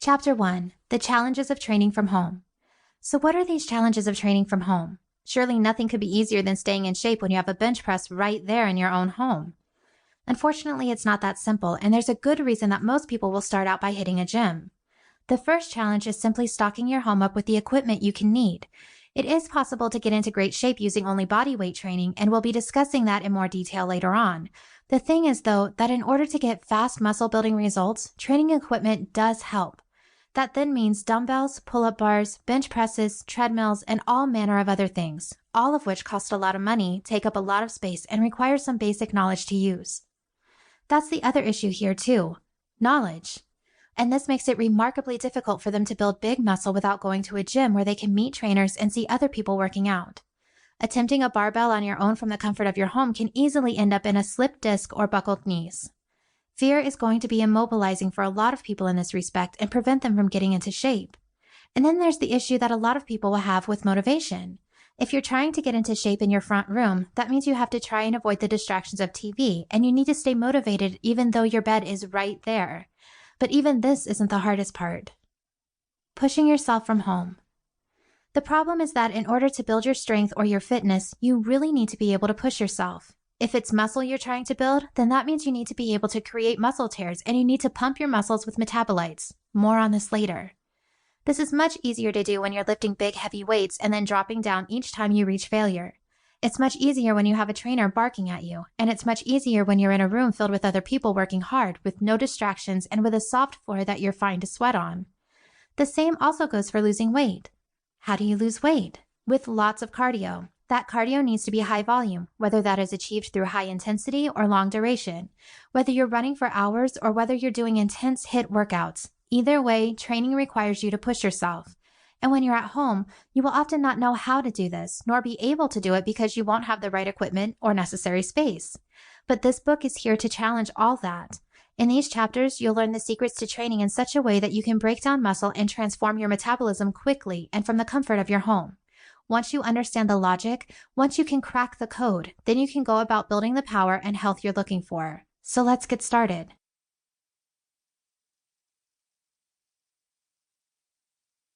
Chapter 1: The Challenges of Training from Home. So what are these challenges of training from home? Surely nothing could be easier than staying in shape when you have a bench press right there in your own home. Unfortunately, it's not that simple, and there's a good reason that most people will start out by hitting a gym. The first challenge is simply stocking your home up with the equipment you can need. It is possible to get into great shape using only body weight training, and we'll be discussing that in more detail later on. The thing is, though, that in order to get fast muscle building results, training equipment does help. That then means dumbbells, pull-up bars, bench presses, treadmills, and all manner of other things, all of which cost a lot of money, take up a lot of space, and require some basic knowledge to use. That's the other issue here too, knowledge. And this makes it remarkably difficult for them to build big muscle without going to a gym where they can meet trainers and see other people working out. Attempting a barbell on your own from the comfort of your home can easily end up in a slipped disc or buckled knees. Fear is going to be immobilizing for a lot of people in this respect and prevent them from getting into shape. And then there's the issue that a lot of people will have with motivation. If you're trying to get into shape in your front room, that means you have to try and avoid the distractions of TV, and you need to stay motivated even though your bed is right there. But even this isn't the hardest part. Pushing yourself from home. The problem is that in order to build your strength or your fitness, you really need to be able to push yourself. If it's muscle you're trying to build, then that means you need to be able to create muscle tears and you need to pump your muscles with metabolites. More on this later. This is much easier to do when you're lifting big heavy weights and then dropping down each time you reach failure. It's much easier when you have a trainer barking at you, and it's much easier when you're in a room filled with other people working hard with no distractions and with a soft floor that you're fine to sweat on. The same also goes for losing weight. How do you lose weight? With lots of cardio. That cardio needs to be high volume, whether that is achieved through high intensity or long duration, whether you're running for hours or whether you're doing intense HIIT workouts. Either way, training requires you to push yourself. And when you're at home, you will often not know how to do this, nor be able to do it because you won't have the right equipment or necessary space. But this book is here to challenge all that. In these chapters, you'll learn the secrets to training in such a way that you can break down muscle and transform your metabolism quickly and from the comfort of your home. Once you understand the logic, once you can crack the code, then you can go about building the power and health you're looking for. So let's get started.